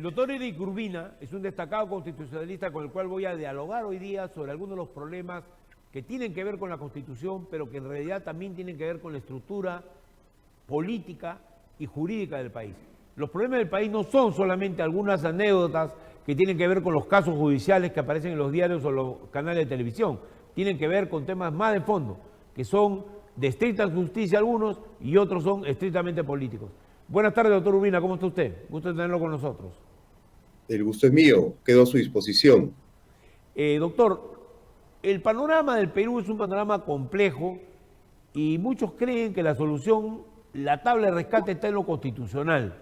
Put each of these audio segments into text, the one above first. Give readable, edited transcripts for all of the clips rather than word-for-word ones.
El doctor Eric Urbina es un destacado constitucionalista con el cual voy a dialogar hoy día sobre algunos de los problemas que tienen que ver con la Constitución, pero que en realidad también tienen que ver con la estructura política y jurídica del país. Los problemas del país no son solamente algunas anécdotas que tienen que ver con los casos judiciales que aparecen en los diarios o los canales de televisión. Tienen que ver con temas más de fondo, que son de estricta justicia algunos y otros son estrictamente políticos. Buenas tardes, doctor Urbina, ¿cómo está usted? Gusto de tenerlo con nosotros. El gusto es mío, quedo a su disposición. Doctor, el panorama del Perú es un panorama complejo y muchos creen que la solución, la tabla de rescate está en lo constitucional.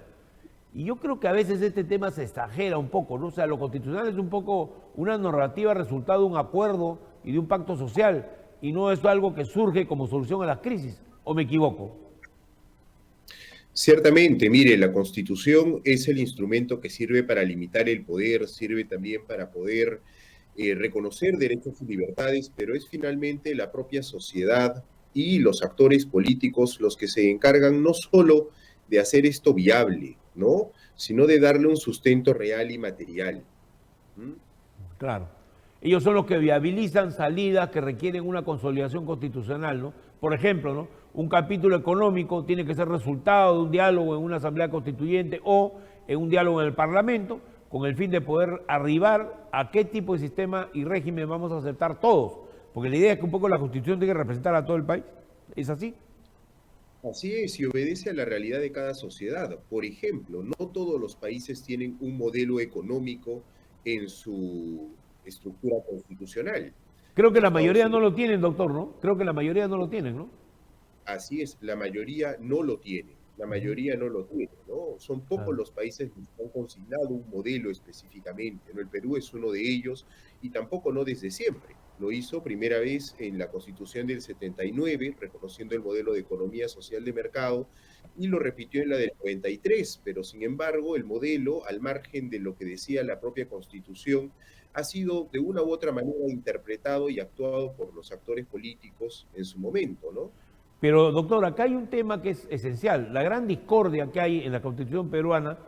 Y yo creo que a veces este tema se exagera un poco, ¿no? O sea, lo constitucional es un poco una narrativa resultado de un acuerdo y de un pacto social, y no es algo que surge como solución a las crisis, ¿o me equivoco? Ciertamente, mire, la Constitución es el instrumento que sirve para limitar el poder, sirve también para poder reconocer derechos y libertades, pero es finalmente la propia sociedad y los actores políticos los que se encargan no solo de hacer esto viable, ¿no? Sino de darle un sustento real y material. ¿Mm? Claro. Ellos son los que viabilizan salidas que requieren una consolidación constitucional, ¿no? Por ejemplo, ¿no? Un capítulo económico tiene que ser resultado de un diálogo en una asamblea constituyente o en un diálogo en el Parlamento, con el fin de poder arribar a qué tipo de sistema y régimen vamos a aceptar todos. Porque la idea es que un poco la Constitución tiene que representar a todo el país. ¿Es así? Así es, y obedece a la realidad de cada sociedad. Por ejemplo, no todos los países tienen un modelo económico en su estructura constitucional. Creo que la Estados mayoría no Unidos, lo tienen, doctor, ¿no? Creo que la mayoría no lo tienen, ¿no? así es, la mayoría no lo tiene. La Ujú. mayoría no lo tiene, ¿no? Son pocos Claro. los países que han consignado un modelo específicamente, ¿no? El Perú es uno de ellos y tampoco no desde siempre. Lo hizo primera vez en la Constitución del 79, reconociendo el modelo de economía social de mercado, y lo repitió en la del 93, pero sin embargo el modelo, al margen de lo que decía la propia Constitución, ha sido de una u otra manera interpretado y actuado por los actores políticos en su momento, ¿no? Pero, doctor, acá hay un tema que es esencial. La gran discordia que hay en la Constitución peruana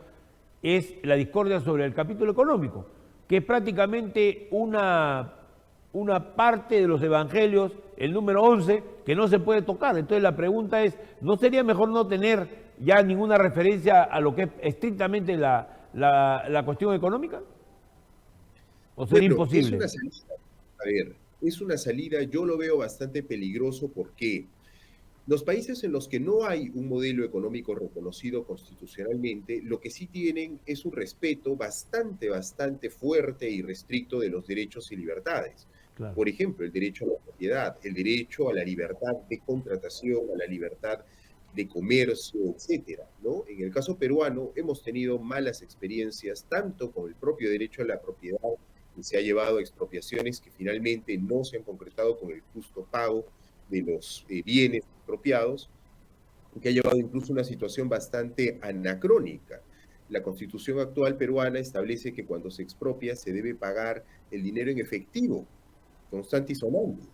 es la discordia sobre el capítulo económico, que es prácticamente una parte de los evangelios, el número 11, que no se puede tocar. Entonces la pregunta es, ¿no sería mejor no tener ya ninguna referencia a lo que es estrictamente la cuestión económica? ¿O sería Bueno, es imposible? una salida, a ver, es una salida, yo lo veo bastante peligroso porque los países en los que no hay un modelo económico reconocido constitucionalmente, lo que sí tienen es un respeto bastante fuerte y restricto de los derechos y libertades. Claro. Por ejemplo, el derecho a la propiedad, el derecho a la libertad de contratación, a la libertad de comercio, etcétera, ¿no? En el caso peruano hemos tenido malas experiencias tanto con el propio derecho a la propiedad, que se ha llevado a expropiaciones que finalmente no se han concretado con el justo pago de los bienes expropiados, que ha llevado incluso a una situación bastante anacrónica. La constitución actual peruana establece que cuando se expropia se debe pagar el dinero en efectivo, constante y sonante, en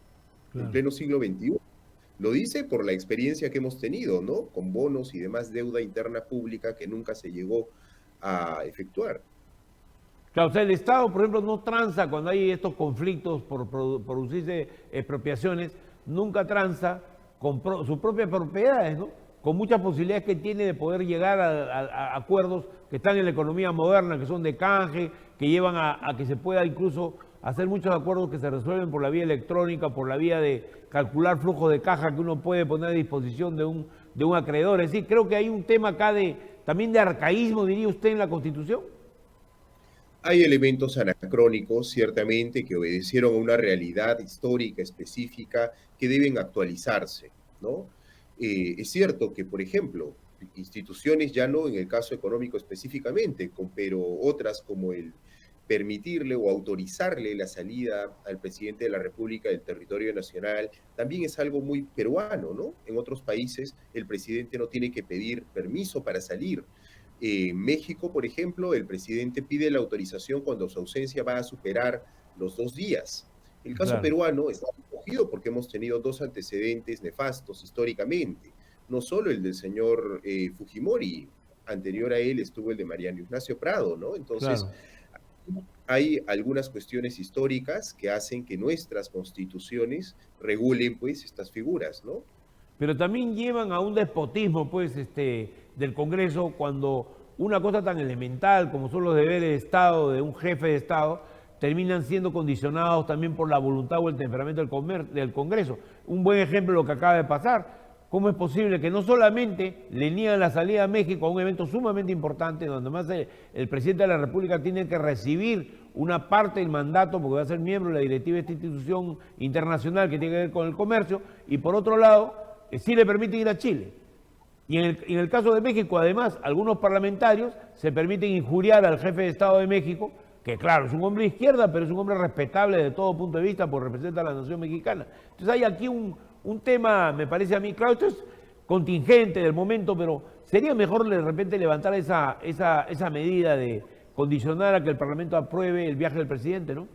Claro. pleno siglo XXI. Lo dice por la experiencia que hemos tenido, ¿no? Con bonos y demás deuda interna pública que nunca se llegó a efectuar. Claro, o sea, el Estado, por ejemplo, no transa cuando hay estos conflictos por producirse expropiaciones, nunca transa con sus propias propiedades, ¿no? Con muchas posibilidades que tiene de poder llegar a acuerdos que están en la economía moderna, que son de canje, que llevan a que se pueda incluso hacer muchos acuerdos que se resuelven por la vía electrónica, por la vía de calcular flujo de caja que uno puede poner a disposición de un acreedor. Es decir, creo que hay un tema acá también de arcaísmo, diría usted, en la Constitución. Hay elementos anacrónicos, ciertamente, que obedecieron a una realidad histórica específica que deben actualizarse, ¿no? Es cierto que, por ejemplo, instituciones, ya no en el caso económico específicamente, pero otras como el permitirle o autorizarle la salida al presidente de la República del territorio nacional, también es algo muy peruano, ¿no? En otros países el presidente no tiene que pedir permiso para salir. En México, por ejemplo, el presidente pide la autorización cuando su ausencia va a superar los 2 días. El caso Claro. peruano está recogido porque hemos tenido dos antecedentes nefastos históricamente. No solo el del señor Fujimori, anterior a él estuvo el de Mariano Ignacio Prado, ¿no? Entonces, Claro. hay algunas cuestiones históricas que hacen que nuestras constituciones regulen, pues, estas figuras, ¿no? Pero también llevan a un despotismo, pues, del Congreso cuando una cosa tan elemental como son los deberes de Estado, de un jefe de Estado, terminan siendo condicionados también por la voluntad o el temperamento del Congreso. Un buen ejemplo de lo que acaba de pasar. ¿Cómo es posible que no solamente le niegan la salida a México a un evento sumamente importante, donde más el presidente de la República tiene que recibir una parte del mandato porque va a ser miembro de la directiva de esta institución internacional que tiene que ver con el comercio, y por otro lado, sí le permite ir a Chile? Y en el caso de México, además, algunos parlamentarios se permiten injuriar al jefe de Estado de México, que claro, es un hombre de izquierda, pero es un hombre respetable de todo punto de vista, porque representa a la nación mexicana. Entonces hay aquí un tema, me parece a mí, claro, esto es contingente del momento, pero sería mejor de repente levantar esa medida de condicionar a que el Parlamento apruebe el viaje del presidente, ¿no?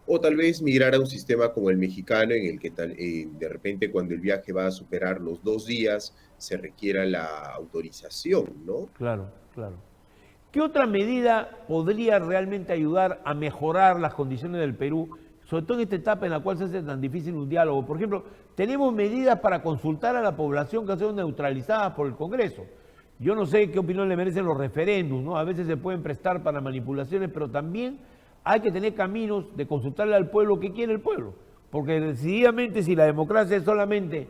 O tal vez migrar a un sistema como el mexicano, en el que de repente cuando el viaje va a superar los 2 días, se requiera la autorización, ¿no? Claro, claro. ¿Qué otra medida podría realmente ayudar a mejorar las condiciones del Perú, sobre todo en esta etapa en la cual se hace tan difícil un diálogo? Por ejemplo, tenemos medidas para consultar a la población que han sido neutralizadas por el Congreso. Yo no sé qué opinión le merecen los referéndums, ¿no? A veces se pueden prestar para manipulaciones, pero también hay que tener caminos de consultarle al pueblo qué quiere el pueblo. Porque decididamente, si la democracia es solamente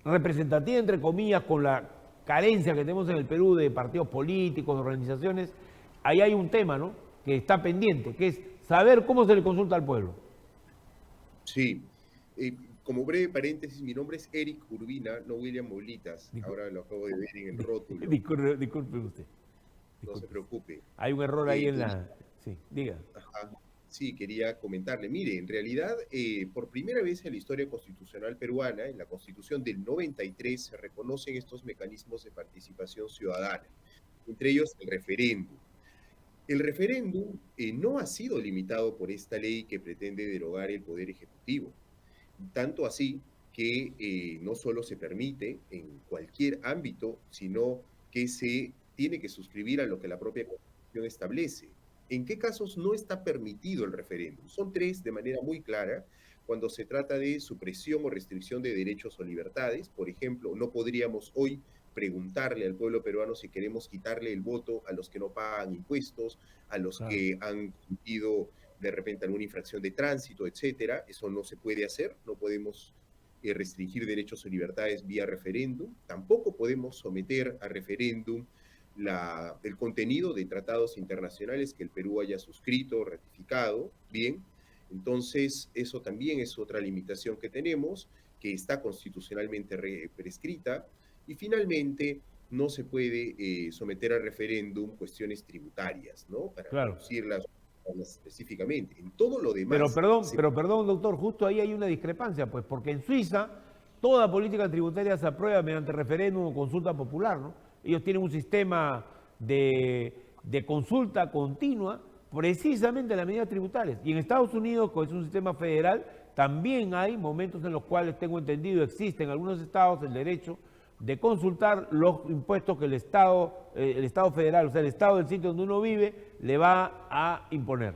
representativa, entre comillas, con la carencia que tenemos en el Perú de partidos políticos, de organizaciones, ahí hay un tema, ¿no?, que está pendiente, que es saber cómo se le consulta al pueblo. Sí. Como breve paréntesis, mi nombre es Eric Urbina, no William Molitas. Discul- Ahora lo acabo de ver en el rótulo. Disculpe usted. No se Disculpe. preocupe. Hay un error ahí en Quería, la... Sí, diga. ajá, sí, quería comentarle. Mire, en realidad, por primera vez en la historia constitucional peruana, en la Constitución del 93, se reconocen estos mecanismos de participación ciudadana, entre ellos el referéndum. El referéndum no ha sido limitado por esta ley que pretende derogar el poder ejecutivo. Tanto así que no solo se permite en cualquier ámbito, sino que se tiene que suscribir a lo que la propia Constitución establece. ¿En qué casos no está permitido el referéndum? Son tres de manera muy clara. Cuando se trata de supresión o restricción de derechos o libertades, por ejemplo, no podríamos hoy preguntarle al pueblo peruano si queremos quitarle el voto a los que no pagan impuestos, a los Claro. que han cometido de repente alguna infracción de tránsito, etcétera. Eso no se puede hacer, no podemos restringir derechos o libertades vía referéndum, tampoco podemos someter a referéndum el contenido de tratados internacionales que el Perú haya suscrito o ratificado. Bien, entonces eso también es otra limitación que tenemos, que está constitucionalmente prescrita. Y finalmente, no se puede someter a referéndum cuestiones tributarias, ¿no? Para Claro. reducirlas específicamente. En todo lo demás, Pero perdón, doctor, justo ahí hay una discrepancia, pues, porque en Suiza toda política tributaria se aprueba mediante referéndum o consulta popular, ¿no? Ellos tienen un sistema de consulta continua precisamente en las medidas tributarias. Y en Estados Unidos, que es un sistema federal, también hay momentos en los cuales, tengo entendido, existe en algunos estados el derecho de consultar los impuestos que el Estado federal, o sea, el Estado del sitio donde uno vive, le va a imponer.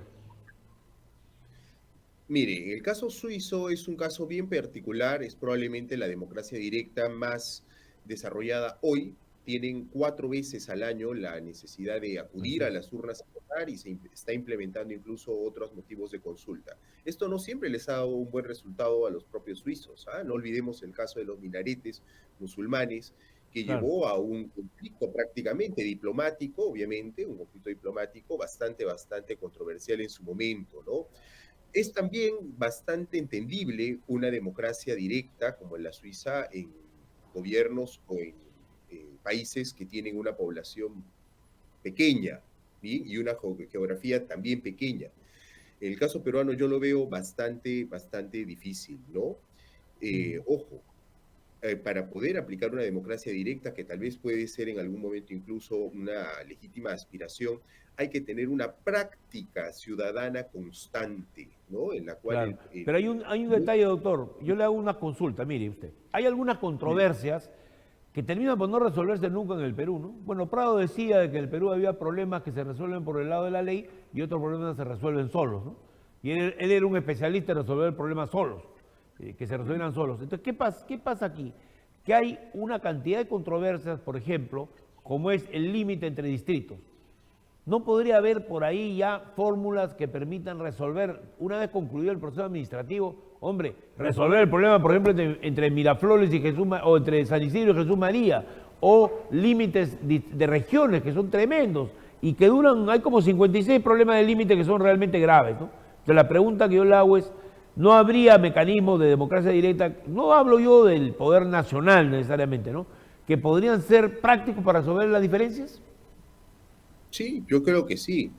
mire, el caso suizo es un caso bien particular, es probablemente la democracia directa más desarrollada hoy. Tienen 4 veces al año la necesidad de Así acudir a es. las urnas a votar, y se está implementando incluso otros motivos de consulta. Esto no siempre les ha dado un buen resultado a los propios suizos, ¿ah? No olvidemos el caso de los minaretes musulmanes, que Claro. llevó a un conflicto prácticamente diplomático, obviamente, un conflicto diplomático bastante controversial en su momento, ¿no? Es también bastante entendible una democracia directa como en la Suiza, en gobiernos o en países que tienen una población pequeña, ¿sí?, y una geografía también pequeña. En el caso peruano yo lo veo bastante difícil, ¿no? Mm. Ojo, para poder aplicar una democracia directa, que tal vez puede ser en algún momento incluso una legítima aspiración, hay que tener una práctica ciudadana constante, ¿no? En la cual Claro, pero hay un detalle, doctor. Yo le hago una consulta, mire usted. Hay algunas controversias que termina por no resolverse nunca en el Perú, ¿no? Bueno, Prado decía de que en el Perú había problemas que se resuelven por el lado de la ley y otros problemas se resuelven solos, ¿no? Y él era un especialista en resolver problemas solos, que se resuelvan solos. Entonces, ¿qué pasa aquí? Que hay una cantidad de controversias, por ejemplo, como es el límite entre distritos. ¿No podría haber por ahí ya fórmulas que permitan resolver, una vez concluido el proceso administrativo, hombre, resolver el problema, por ejemplo, entre Miraflores y Jesús, o entre San Isidro y Jesús María, o límites de regiones que son tremendos y que duran, hay como 56 problemas de límite que son realmente graves, ¿no? Entonces la pregunta que yo le hago es, ¿no habría mecanismos de democracia directa? No hablo yo del poder nacional necesariamente, ¿no? Que podrían ser prácticos para resolver las diferencias. Sí, yo creo que sí.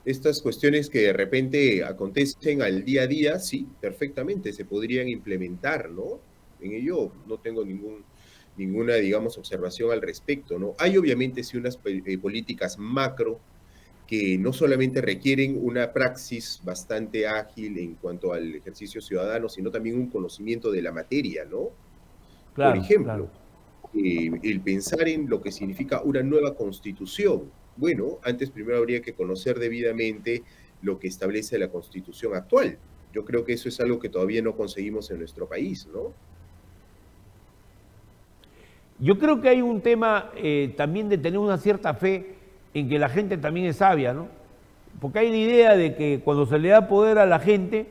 Estas cuestiones que de repente acontecen al día a día, sí, perfectamente se podrían implementar, ¿no? En ello no tengo ninguna, digamos, observación al respecto, ¿no? Hay obviamente sí unas políticas macro que no solamente requieren una praxis bastante ágil en cuanto al ejercicio ciudadano, sino también un conocimiento de la materia, ¿no? Por Claro, ejemplo, claro. el pensar en lo que significa una nueva constitución. Bueno, antes primero habría que conocer debidamente lo que establece la constitución actual. Yo creo que eso es algo que todavía no conseguimos en nuestro país, ¿no? Yo creo que hay un tema también de tener una cierta fe en que la gente también es sabia, ¿no? Porque hay la idea de que cuando se le da poder a la gente,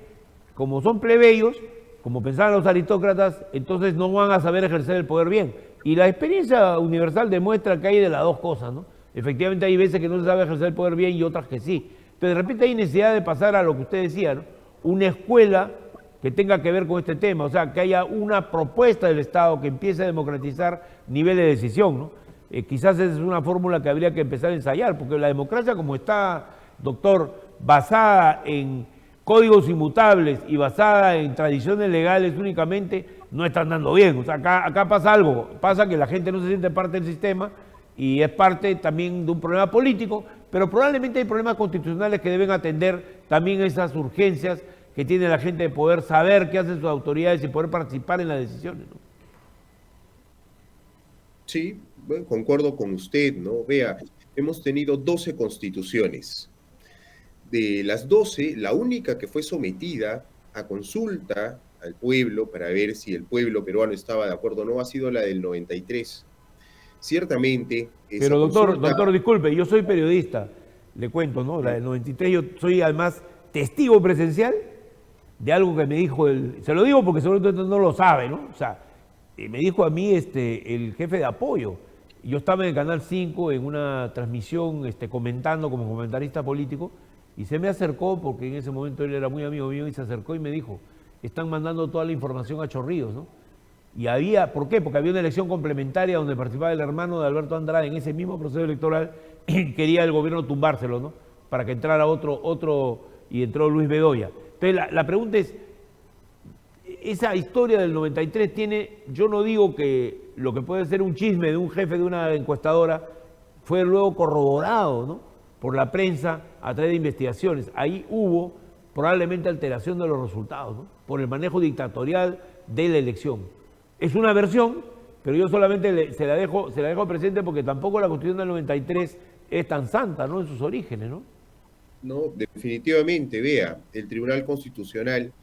como son plebeyos, como pensaban los aristócratas, entonces no van a saber ejercer el poder bien. Y la experiencia universal demuestra que hay de las dos cosas, ¿no? Efectivamente hay veces que no se sabe ejercer el poder bien y otras que sí. Pero de repente hay necesidad de pasar a lo que usted decía, ¿no? Una escuela que tenga que ver con este tema, o sea, que haya una propuesta del Estado que empiece a democratizar niveles de decisión, ¿no? Quizás esa es una fórmula que habría que empezar a ensayar, porque la democracia como está, doctor, basada en códigos inmutables y basada en tradiciones legales únicamente, no está andando bien. O sea, acá pasa algo, pasa que la gente no se siente parte del sistema y es parte también de un problema político, pero probablemente hay problemas constitucionales que deben atender también esas urgencias que tiene la gente de poder saber qué hacen sus autoridades y poder participar en las decisiones, ¿no? Sí, bueno, concuerdo con usted, ¿no? Vea, hemos tenido 12 constituciones. De las 12, la única que fue sometida a consulta al pueblo para ver si el pueblo peruano estaba de acuerdo o no ha sido la del 93. Ciertamente, esa Pero consulta, doctor, disculpe, yo soy periodista, le cuento, ¿no? La del 93, yo soy además testigo presencial de algo que me dijo se lo digo porque seguramente no lo sabe, ¿no? O sea, me dijo a mí el jefe de apoyo. Yo estaba en el Canal 5 en una transmisión comentando como comentarista político y se me acercó, porque en ese momento él era muy amigo mío, y se acercó y me dijo, están mandando toda la información a Chorrillos, ¿no? Y había, ¿por qué? Porque había una elección complementaria donde participaba el hermano de Alberto Andrade en ese mismo proceso electoral y quería el gobierno tumbárselo, ¿no? Para que entrara otro y entró Luis Bedoya. Entonces la pregunta es, esa historia del 93 tiene, yo no digo que lo que puede ser un chisme de un jefe de una encuestadora fue luego corroborado, ¿no? Por la prensa a través de investigaciones. Ahí hubo probablemente alteración de los resultados, ¿no? Por el manejo dictatorial de la elección. Es una versión, pero yo solamente se la dejo presente porque tampoco la Constitución del 93 es tan santa, ¿no? En sus orígenes, ¿no? no, definitivamente, vea, el Tribunal Constitucional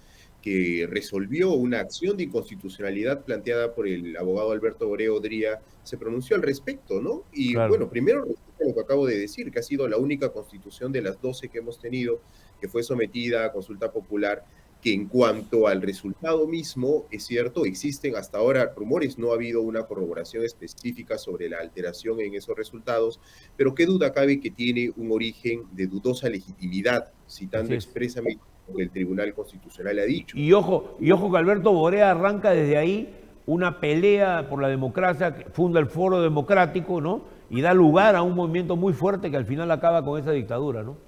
que resolvió una acción de inconstitucionalidad planteada por el abogado Alberto Boreo Dría, se pronunció al respecto, ¿no? Y Claro. bueno, primero lo que acabo de decir, que ha sido la única constitución de las 12 que hemos tenido que fue sometida a consulta popular, que en cuanto al resultado mismo, es cierto, existen hasta ahora rumores, no ha habido una corroboración específica sobre la alteración en esos resultados, pero qué duda cabe que tiene un origen de dudosa legitimidad, Así citando es. expresamente lo que el Tribunal Constitucional ha dicho. Y ojo que Alberto Borea arranca desde ahí una pelea por la democracia, que funda el Foro Democrático, ¿no? Y da lugar a un movimiento muy fuerte que al final acaba con esa dictadura, ¿no? Con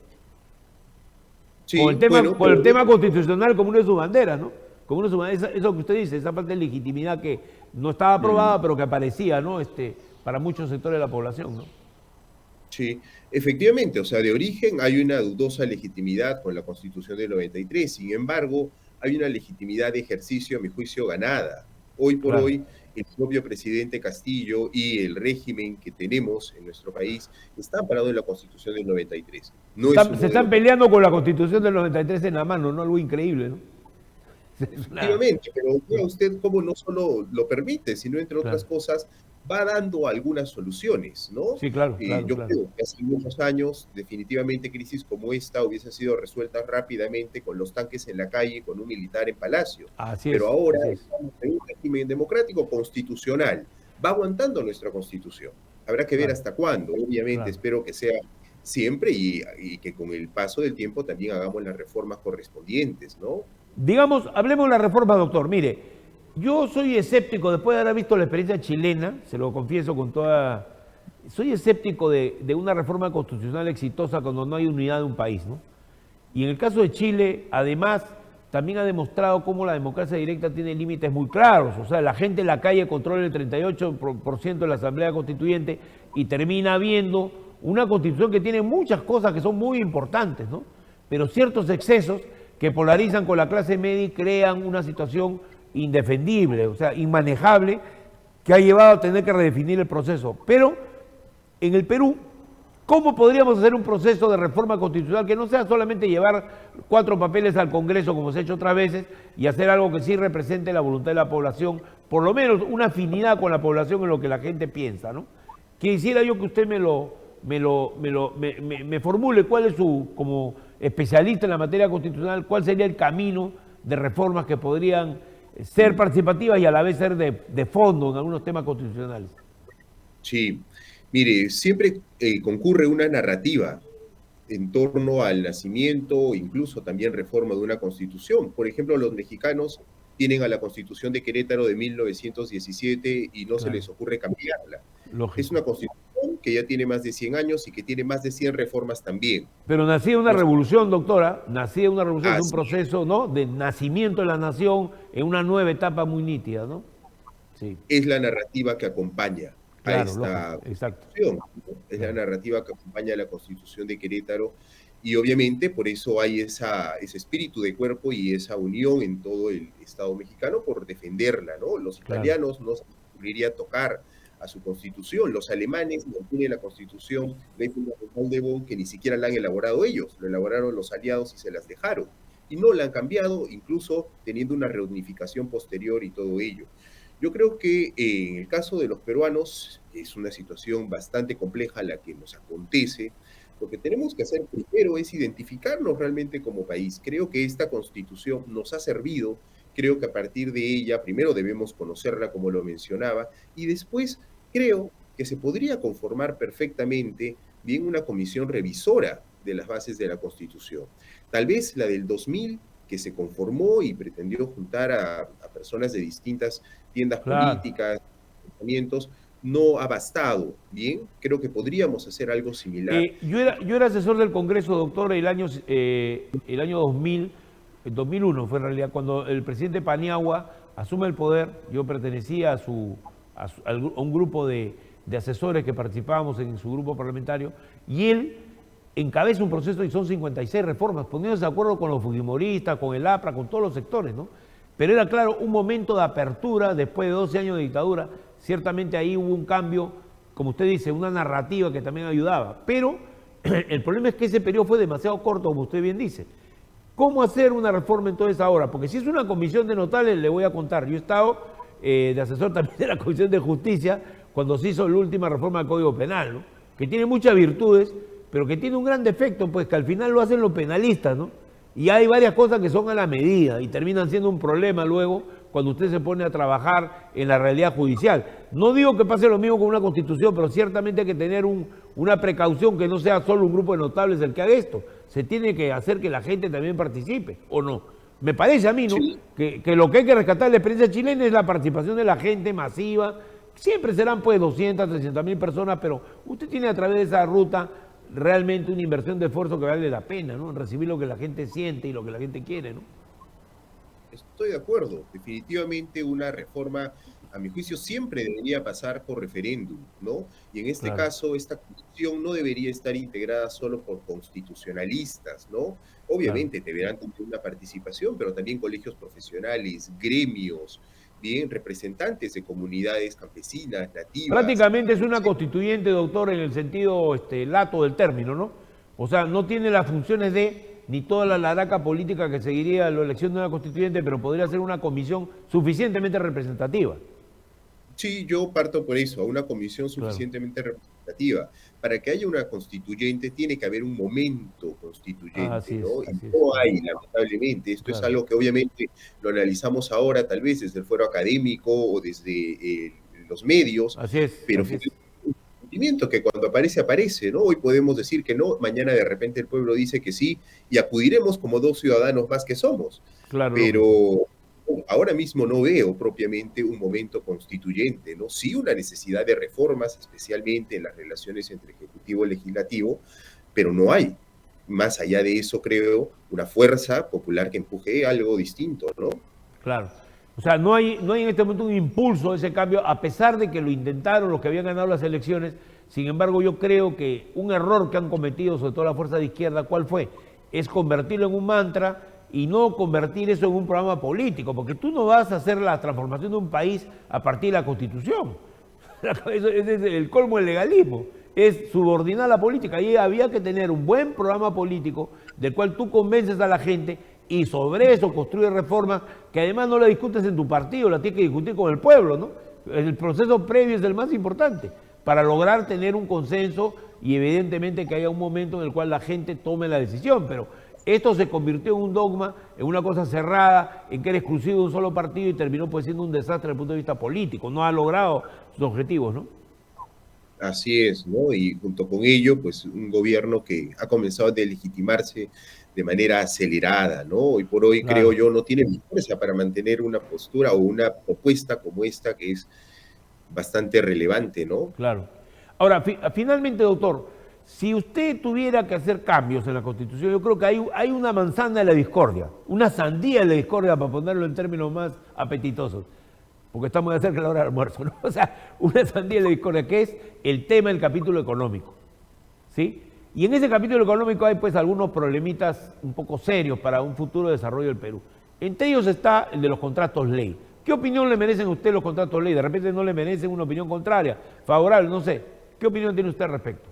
Sí, el tema, bueno, con el pero tema constitucional como una de sus banderas, ¿no? Como una de sus banderas, eso que usted dice, esa parte de legitimidad que no estaba aprobada, pero que aparecía, ¿no? Para muchos sectores de la población, ¿no? sí, efectivamente, o sea, de origen hay una dudosa legitimidad con la Constitución del 93, sin embargo, hay una legitimidad de ejercicio, a mi juicio, ganada. Hoy por Claro. hoy, el propio presidente Castillo y el régimen que tenemos en nuestro país está amparado en la Constitución del 93. No es un Se están modelo peleando con la Constitución del 93 en la mano, ¿no? Algo increíble, ¿no? Es una... efectivamente, pero vea usted cómo no solo lo permite, sino entre otras Claro. cosas va dando algunas soluciones, ¿no? Sí, claro, claro, Yo claro. creo que hace muchos años definitivamente crisis como esta hubiesen sido resueltas rápidamente con los tanques en la calle, con un militar en palacio. Así Pero es, ahora así es. estamos en un régimen democrático constitucional. Va aguantando nuestra constitución. Habrá que ver Claro, hasta cuándo. Obviamente claro. espero que sea siempre y que con el paso del tiempo también hagamos las reformas correspondientes, ¿no? Digamos, hablemos de la reforma, doctor. Mire, yo soy escéptico, después de haber visto la experiencia chilena, se lo confieso con toda... Soy escéptico de una reforma constitucional exitosa cuando no hay unidad de un país, ¿no? Y en el caso de Chile, además, también ha demostrado cómo la democracia directa tiene límites muy claros. O sea, la gente en la calle controla el 38% de la Asamblea Constituyente y termina habiendo una constitución que tiene muchas cosas que son muy importantes, ¿no? Pero ciertos excesos que polarizan con la clase media y crean una situación indefendible, o sea, inmanejable, que ha llevado a tener que redefinir el proceso. Pero en el Perú, ¿cómo podríamos hacer un proceso de reforma constitucional que no sea solamente llevar 4 papeles al Congreso, como se ha hecho otras veces, y hacer algo que sí represente la voluntad de la población, por lo menos una afinidad con la población en lo que la gente piensa, ¿no? Quisiera yo que usted me formule cuál es su, como especialista en la materia constitucional, cuál sería el camino de reformas que podrían ser participativas y a la vez ser de fondo en algunos temas constitucionales. Sí, mire, siempre concurre una narrativa en torno al nacimiento, incluso también reforma de una constitución. Por ejemplo, los mexicanos tienen a la Constitución de Querétaro de 1917 y no se Claro, les ocurre cambiarla. Es lógico. una constitución que ya tiene más de 100 años y que tiene más de 100 reformas también. Pero nacía una Nos- revolución, doctora, nacía una revolución, es un Así proceso, ¿no?, de nacimiento de la nación en una nueva etapa muy nítida, ¿no? Sí, es la narrativa que acompaña a claro, esta lógico, exacto, constitución, ¿no? Es la claro, narrativa que acompaña a la constitución de Querétaro y obviamente por eso hay ese espíritu de cuerpo y esa unión en todo el Estado mexicano por defenderla, ¿no? Los claro, italianos no se les ocurriría tocar a su constitución, los alemanes mantienen la constitución ley fundamental de Bonn que ni siquiera la han elaborado ellos, lo elaboraron los aliados y se las dejaron. Y no la han cambiado, incluso teniendo una reunificación posterior y todo ello. Yo creo que en el caso de los peruanos es una situación bastante compleja la que nos acontece. Lo que tenemos que hacer primero es identificarnos realmente como país. Creo que esta constitución nos ha servido. Creo que a partir de ella, primero debemos conocerla como lo mencionaba, y después creo que se podría conformar perfectamente bien una comisión revisora de las bases de la Constitución. Tal vez la del 2000, que se conformó y pretendió juntar a personas de distintas tiendas claro. políticas, pensamientos, no ha bastado. Bien, creo que podríamos hacer algo similar. Yo era asesor del Congreso, doctor, el año 2000, el 2001 fue en realidad, cuando el presidente Paniagua asume el poder. Yo pertenecía a un grupo de asesores que participábamos en su grupo parlamentario, y él encabeza un proceso y son 56 reformas, poniéndose de acuerdo con los fujimoristas, con el APRA, con todos los sectores, ¿no? Pero era, claro, un momento de apertura después de 12 años de dictadura. Ciertamente ahí hubo un cambio, como usted dice, una narrativa que también ayudaba. Pero el problema es que ese periodo fue demasiado corto, como usted bien dice. ¿Cómo hacer una reforma entonces ahora? Porque si es una comisión de notables, le voy a contar. Yo he estado de asesor también de la Comisión de Justicia cuando se hizo la última reforma del Código Penal, ¿no? Que tiene muchas virtudes, pero que tiene un gran defecto, pues que al final lo hacen los penalistas, ¿no? Y hay varias cosas que son a la medida y terminan siendo un problema luego cuando usted se pone a trabajar en la realidad judicial. No digo que pase lo mismo con una constitución, pero ciertamente hay que tener una precaución que no sea solo un grupo de notables el que haga esto. Se tiene que hacer que la gente también participe, ¿o no? Me parece a mí, ¿no? Sí, Que lo que hay que rescatar de la experiencia chilena es la participación de la gente masiva. Siempre serán pues 200, 300.000 personas, pero usted tiene a través de esa ruta realmente una inversión de esfuerzo que vale la pena, ¿no? En recibir lo que la gente siente y lo que la gente quiere, ¿no? estoy de acuerdo. Definitivamente una reforma, a mi juicio, siempre debería pasar por referéndum, ¿no? Y en este Claro, caso, esta comisión no debería estar integrada solo por constitucionalistas, ¿no? claro, Obviamente deberán tener una participación, pero también colegios profesionales, gremios, bien, representantes de comunidades campesinas, nativas. Prácticamente es una constituyente, doctor, en el sentido lato del término, ¿no? O sea, no tiene las funciones de ni toda la laraca política que seguiría la elección de una constituyente, pero podría ser una comisión suficientemente representativa. Sí, yo parto por eso, a una comisión Claro. suficientemente representativa. Para que haya una constituyente tiene que haber un momento constituyente, ¿no? Y Así es, no hay, lamentablemente. Esto es claro. algo que obviamente lo analizamos ahora, tal vez desde el fuero académico o desde los medios, Así es, pero así es. finalmente es un sentimiento que cuando aparece, aparece, ¿no? Hoy podemos decir que no, mañana de repente el pueblo dice que sí, y acudiremos como dos ciudadanos más que somos. Claro, lógico. Pero ahora mismo no veo propiamente un momento constituyente, ¿no? Sí una necesidad de reformas, especialmente en las relaciones entre Ejecutivo y Legislativo, pero no hay. Más allá de eso, creo, una fuerza popular que empuje algo distinto, ¿no? Claro. O sea, no hay en este momento un impulso a ese cambio, a pesar de que lo intentaron los que habían ganado las elecciones. Sin embargo, yo creo que un error que han cometido, sobre todo la fuerza de izquierda, ¿cuál fue? Es convertirlo en un mantra y no convertir eso en un programa político, porque tú no vas a hacer la transformación de un país a partir de la Constitución. Ese es el colmo del legalismo, es subordinar la política. Y había que tener un buen programa político del cual tú convences a la gente y sobre eso construyes reformas que además no la discutes en tu partido, la tienes que discutir con el pueblo, ¿no? El proceso previo es el más importante para lograr tener un consenso y evidentemente que haya un momento en el cual la gente tome la decisión, pero esto se convirtió en un dogma, en una cosa cerrada, en que era exclusivo de un solo partido y terminó pues siendo un desastre desde el punto de vista político. No ha logrado sus objetivos, ¿no? Así es, ¿no? Y junto con ello, pues un gobierno que ha comenzado a delegitimarse de manera acelerada, ¿no? Hoy por hoy, creo Claro, yo, no tiene fuerza para mantener una postura o una propuesta como esta que es bastante relevante, ¿no? claro. Ahora, finalmente, doctor, si usted tuviera que hacer cambios en la Constitución, yo creo que hay una manzana de la discordia, una sandía de la discordia, para ponerlo en términos más apetitosos, porque estamos de cerca de la hora del almuerzo, ¿no? O sea, una sandía de la discordia, que es el tema del capítulo económico, ¿sí? Y en ese capítulo económico hay pues algunos problemitas un poco serios para un futuro desarrollo del Perú. Entre ellos está el de los contratos ley. ¿Qué opinión le merecen a usted los contratos ley? De repente no le merecen una opinión contraria, favorable, no sé. ¿Qué opinión tiene usted al respecto?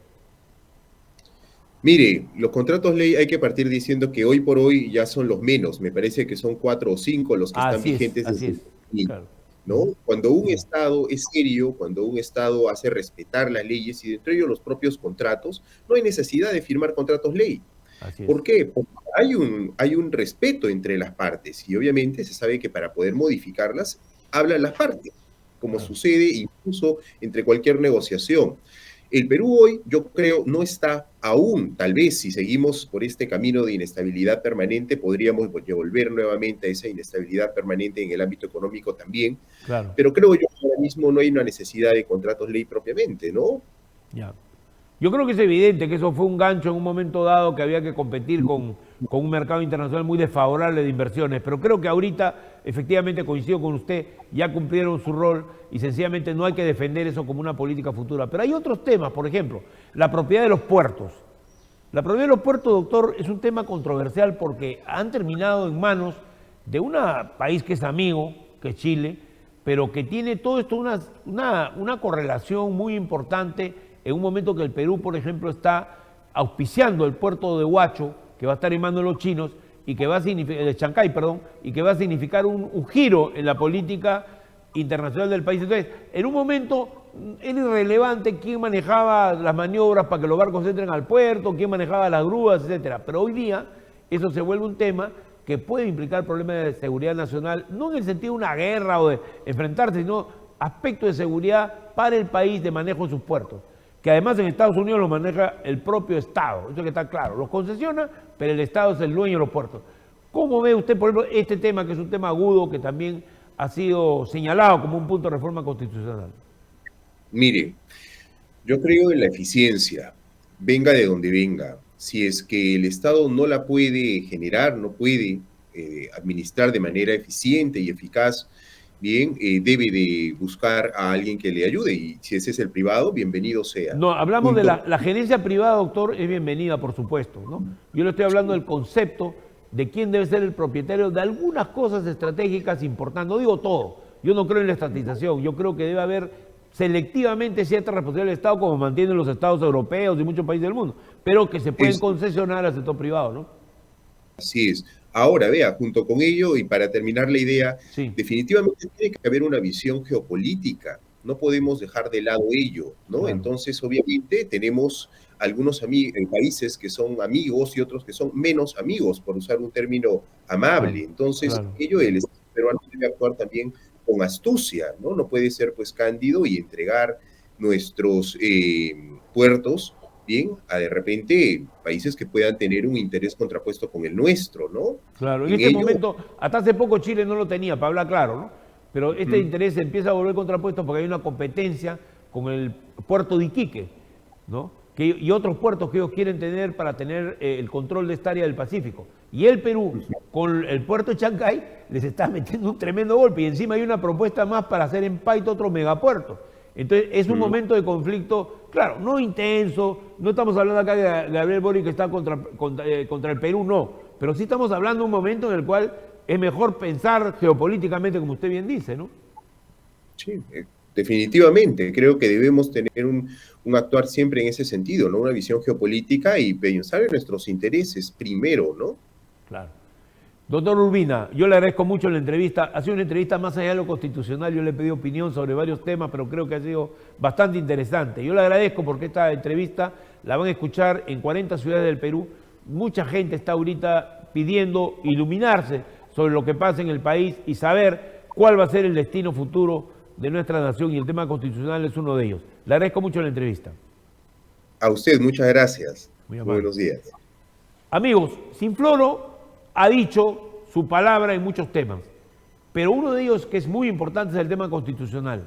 Mire, los contratos ley hay que partir diciendo que hoy por hoy ya son los menos. Me parece que son 4 o 5 los que están vigentes Así desde el es, 2000, claro. ¿no? Cuando un Estado es serio, cuando un Estado hace respetar las leyes y dentro de ellos los propios contratos, no hay necesidad de firmar contratos ley. Así es, ¿Por qué? Porque hay un respeto entre las partes y obviamente se sabe que para poder modificarlas hablan las partes, como claro. sucede incluso entre cualquier negociación. El Perú hoy, yo creo, no está aún, tal vez si seguimos por este camino de inestabilidad permanente, podríamos volver nuevamente a esa inestabilidad permanente en el ámbito económico también, Claro, pero creo yo que ahora mismo no hay una necesidad de contratos ley propiamente, ¿no? ya. Yo creo que es evidente que eso fue un gancho en un momento dado que había que competir con un mercado internacional muy desfavorable de inversiones, pero creo que ahorita, efectivamente coincido con usted, ya cumplieron su rol y sencillamente no hay que defender eso como una política futura. Pero hay otros temas, por ejemplo, la propiedad de los puertos. La propiedad de los puertos, doctor, es un tema controversial porque han terminado en manos de un país que es amigo, que es Chile, pero que tiene todo esto una correlación muy importante en un momento que el Perú, por ejemplo, está auspiciando el puerto de Huacho, que va a estar en manos de los chinos, y que va a significar, de Chancay, perdón, y que va a significar un giro en la política internacional del país. Entonces, en un momento era irrelevante quién manejaba las maniobras para que los barcos entren al puerto, quién manejaba las grúas, etcétera. Pero hoy día eso se vuelve un tema que puede implicar problemas de seguridad nacional, no en el sentido de una guerra o de enfrentarse, sino aspectos de seguridad para el país de manejo de sus puertos, que además en Estados Unidos lo maneja el propio Estado, eso que está claro, los concesiona, pero el Estado es el dueño de los puertos. ¿Cómo ve usted, por ejemplo, este tema, que es un tema agudo, que también ha sido señalado como un punto de reforma constitucional? Mire, yo creo en la eficiencia, venga de donde venga. Si es que el Estado no la puede generar, no puede administrar de manera eficiente y eficaz, bien, debe de buscar a alguien que le ayude. Y si ese es el privado, bienvenido sea. No, hablamos de Junto. la gerencia privada, doctor, es bienvenida, por supuesto, ¿no? Yo le estoy hablando del concepto de quién debe ser el propietario de algunas cosas estratégicas importantes, no digo todo, Yo no creo en la estatización, yo creo que debe haber selectivamente cierta responsabilidad del Estado, como mantienen los estados europeos y muchos países del mundo, pero que se pueden concesionar al sector privado, ¿no? Así es. Ahora, vea, junto con ello, y para terminar la idea, Sí, definitivamente tiene que haber una visión geopolítica. No podemos dejar de lado ello, ¿no? claro, Entonces, obviamente, tenemos algunos países que son amigos y otros que son menos amigos, por usar un término amable. claro, Entonces, claro. ello el Estado peruano debe actuar también con astucia, ¿no? No puede ser, pues, cándido y entregar nuestros puertos bien, a de repente países que puedan tener un interés contrapuesto con el nuestro, ¿no? Claro, en En este ello, momento, hasta hace poco Chile no lo tenía, para hablar claro, ¿no? Pero este ujú, interés se empieza a volver contrapuesto porque hay una competencia con el puerto de Iquique, ¿no? Y otros puertos que ellos quieren tener para tener el control de esta área del Pacífico. Y el Perú, con el puerto de Chancay, les está metiendo un tremendo golpe. Y encima hay una propuesta más para hacer en Paito otro megapuerto. Entonces, es un ujú. momento de conflicto, claro, no intenso, no estamos hablando acá de Gabriel Boric que está contra el Perú, no, pero sí estamos hablando de un momento en el cual es mejor pensar geopolíticamente, como usted bien dice, ¿no? Sí, definitivamente. Creo que debemos tener un actuar siempre en ese sentido, ¿no? Una visión geopolítica y pensar en nuestros intereses primero, ¿no? Claro. Doctor Urbina, yo le agradezco mucho la entrevista. Ha sido una entrevista más allá de lo constitucional. Yo le he pedido opinión sobre varios temas, pero creo que ha sido bastante interesante. Yo le agradezco porque esta entrevista la van a escuchar en 40 ciudades del Perú. Mucha gente está ahorita pidiendo iluminarse sobre lo que pasa en el país y saber cuál va a ser el destino futuro de nuestra nación, y el tema constitucional es uno de ellos. Le agradezco mucho la entrevista. A usted, muchas gracias. Muy Muy amable. buenos días. Amigos, Sinfloro ha dicho su palabra en muchos temas, pero uno de ellos que es muy importante es el tema constitucional.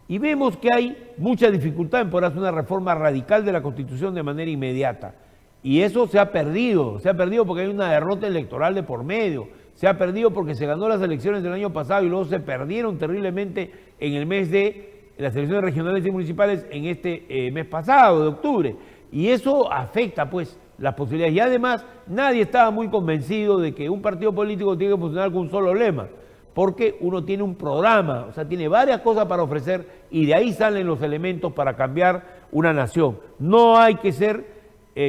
Y vemos que hay mucha dificultad en poder hacer una reforma radical de la Constitución de manera inmediata. Y eso se ha perdido porque hay una derrota electoral de por medio, se ha perdido porque se ganó las elecciones del año pasado y luego se perdieron terriblemente en el mes de las elecciones regionales y municipales en este mes pasado, de octubre. Y eso afecta pues las posibilidades. Y además nadie estaba muy convencido de que un partido político tiene que funcionar con un solo lema, porque uno tiene un programa, o sea, tiene varias cosas para ofrecer y de ahí salen los elementos para cambiar una nación. No hay que ser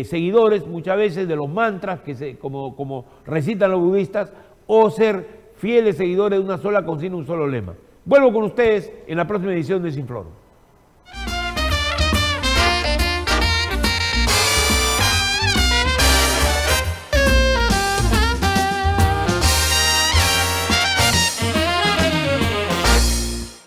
seguidores muchas veces de los mantras como recitan los budistas, o ser fieles seguidores de una sola consigna, un solo lema. Vuelvo con ustedes en la próxima edición de Sinfloro.